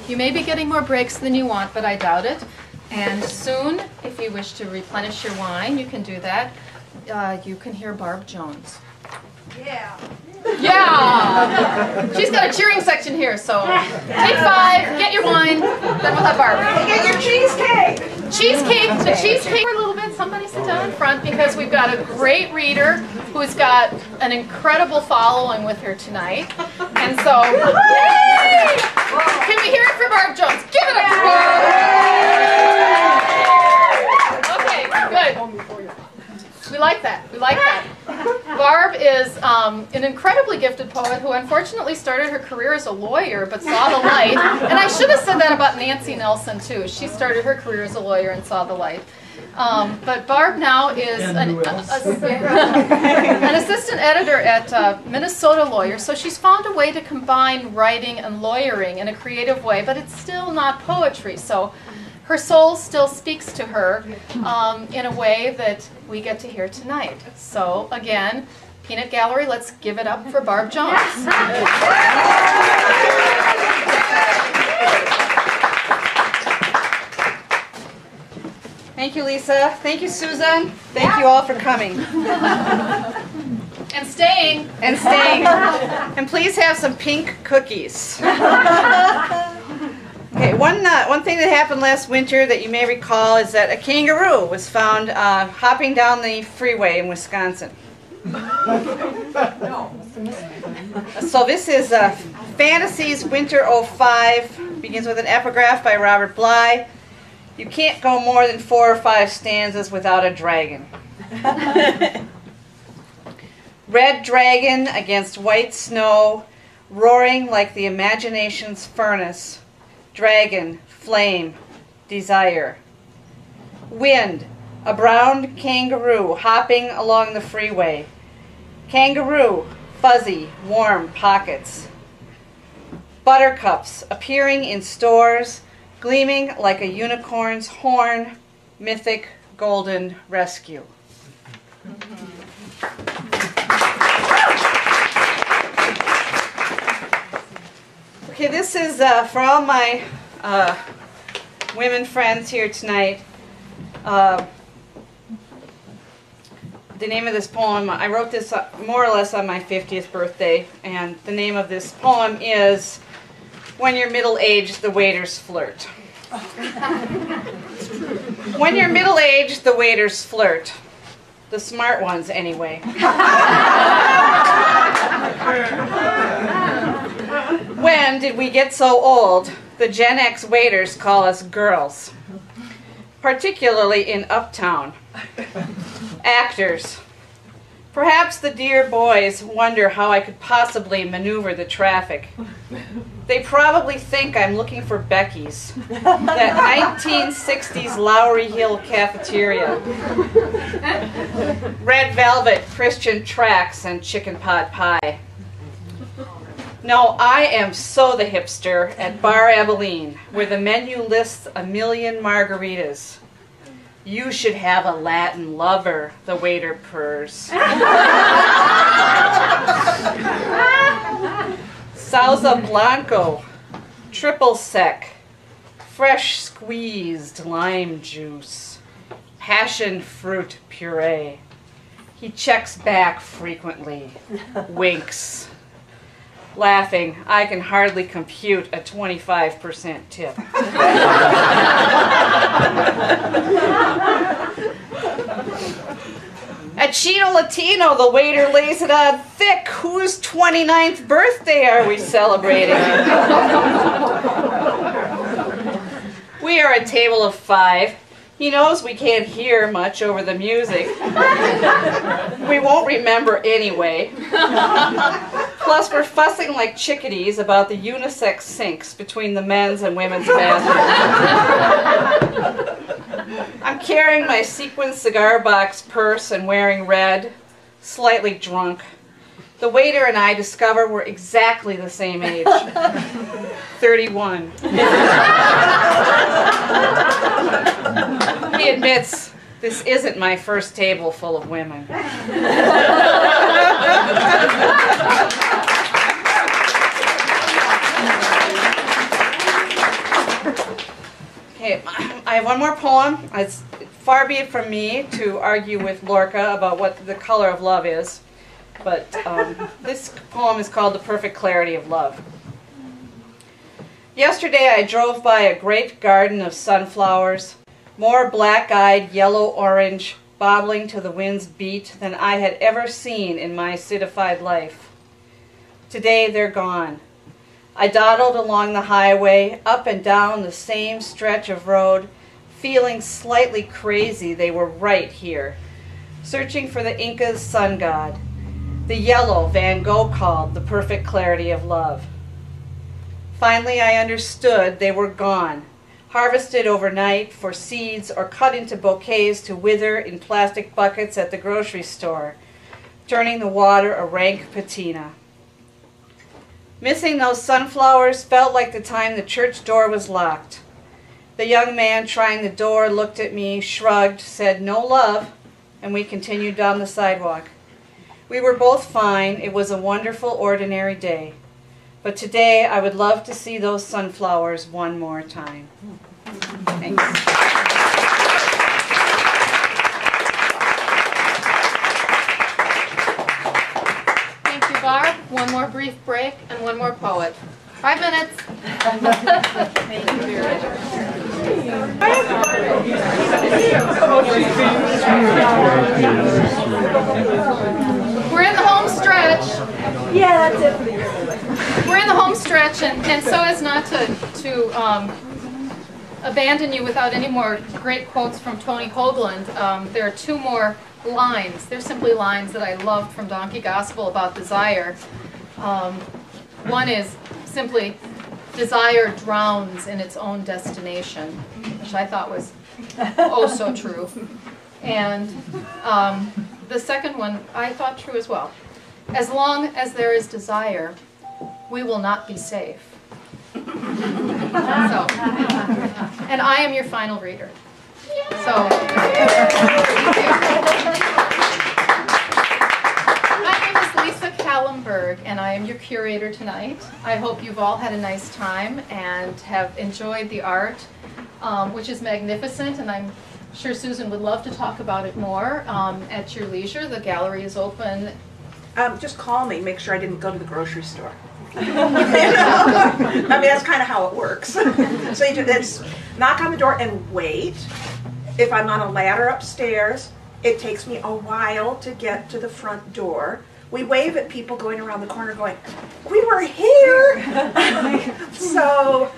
You may be getting more breaks than you want, but I doubt it. And soon, if you wish to replenish your wine, you can do that. You can hear Barb Jones. Yeah. Yeah! She's got a cheering section here, so take 5, get your wine, then we'll have Barb. Get your cheesecake! Cheesecake, the cheesecake for a little bit. Somebody sit down in front because we've got a great reader who's got an incredible following with her tonight. And so, yay! Can we hear it for Barb Jones? Give it up for Barb! Okay, good. We like that. We like that. Barb is an incredibly gifted poet who unfortunately started her career as a lawyer but saw the light. And I should have said that about Nancy Nelson too. She started her career as a lawyer and saw the light. But Barb now is an assistant editor at Minnesota Lawyer, so she's found a way to combine writing and lawyering in a creative way, but it's still not poetry. So her soul still speaks to her in a way that we get to hear tonight. So again, Peanut Gallery, let's give it up for Barb Jones. Thank you, Lisa. Thank you, Susan. Thank you all for coming. And staying. And staying. And please have some pink cookies. Okay, one thing that happened last winter that you may recall is that a kangaroo was found hopping down the freeway in Wisconsin. So this is Fantasies Winter '05, begins with an epigraph by Robert Bly. You can't go more than 4 or 5 stanzas without a dragon. Red dragon against white snow, roaring like the imagination's furnace. Dragon, flame, desire. Wind, a brown kangaroo hopping along the freeway. Kangaroo, fuzzy, warm pockets. Buttercups appearing in stores, gleaming like a unicorn's horn, mythic golden rescue. Okay, this is for all my women friends here tonight. The name of this poem, I wrote this more or less on my 50th birthday, and the name of this poem is When You're Middle-Aged, the Waiters Flirt. When you're middle-aged, the waiters flirt. The smart ones, anyway. When did we get so old? The Gen X waiters call us girls, particularly in Uptown. Actors. Perhaps the dear boys wonder how I could possibly maneuver the traffic. They probably think I'm looking for Becky's, that 1960s Lowry Hill cafeteria. Red velvet, Christian tracks, and chicken pot pie. No, I am so the hipster at Bar Abilene, where the menu lists 1,000,000 margaritas. You should have a Latin lover, the waiter purrs. Salsa Blanco, triple sec, fresh squeezed lime juice, passion fruit puree. He checks back frequently, winks. Laughing, I can hardly compute a 25% tip. At Chino Latino, the waiter lays it on thick. Whose 29th birthday are we celebrating? We are a table of 5. He knows we can't hear much over the music. We won't remember anyway. Plus, we're fussing like chickadees about the unisex sinks between the men's and women's bathrooms. I'm carrying my sequin cigar box purse and wearing red, slightly drunk. The waiter and I discover we're exactly the same age. 31. He admits, this isn't my first table full of women. Okay, I have one more poem. It's far be it from me to argue with Lorca about what the color of love is, but this poem is called The Perfect Clarity of Love. Yesterday I drove by a great garden of sunflowers, more black-eyed, yellow-orange, bobbling to the wind's beat than I had ever seen in my citified life. Today they're gone. I dawdled along the highway, up and down the same stretch of road, feeling slightly crazy they were right here, searching for the Inca's sun god, the yellow Van Gogh called the perfect clarity of love. Finally I understood they were gone, harvested overnight for seeds or cut into bouquets to wither in plastic buckets at the grocery store, turning the water a rank patina. Missing those sunflowers felt like the time the church door was locked. The young man trying the door looked at me, shrugged, said no love, and we continued down the sidewalk. We were both fine. It was a wonderful, ordinary day. But today I would love to see those sunflowers one more time. Thanks. Barb, one more brief break and one more poet. 5 minutes. Thank you very much. We're in the home stretch. Yeah, that's it for the year. We're in the home stretch, and so as not to abandon you without any more great quotes from Tony Hoagland, there are 2 more lines. They're simply lines that I loved from Donkey Gospel about desire. One is simply, desire drowns in its own destination, which I thought was oh so true. And the second one I thought true as well. As long as there is desire, we will not be safe. So, and I am your final reader. So, thank you. My name is Lisa Kallenberg, and I am your curator tonight. I hope you've all had a nice time and have enjoyed the art, which is magnificent, and I'm sure Susan would love to talk about it more at your leisure. The gallery is open. Just call me, make sure I didn't go to the grocery store. I mean, that's kind of how it works. So you just knock on the door and wait. If I'm on a ladder upstairs, it takes me a while to get to the front door. We wave at people going around the corner going, we were here! So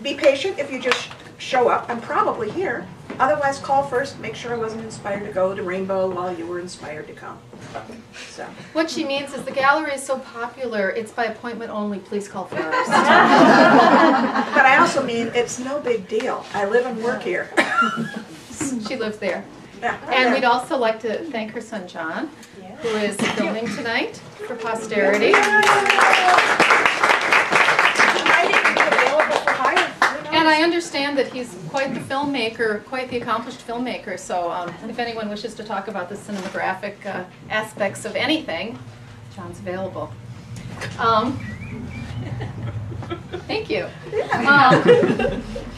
be patient if you just show up. I'm probably here. Otherwise, call first. Make sure I wasn't inspired to go to Rainbow while you were inspired to come. So. What she means is the gallery is so popular, it's by appointment only. Please call first. But I also mean it's no big deal. I live and work here. She lives there. Yeah, And we'd also like to thank her son John, who is filming tonight for posterity. And I understand that he's quite the filmmaker, quite the accomplished filmmaker, so if anyone wishes to talk about the cinematographic aspects of anything, John's available. Thank you.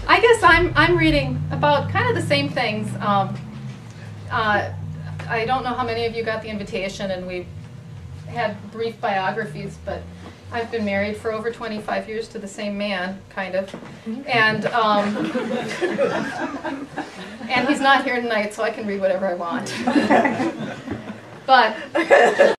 I guess I'm reading about kind of the same things. I don't know how many of you got the invitation, and we had brief biographies, but I've been married for over 25 years to the same man, kind of, and he's not here tonight, so I can read whatever I want. But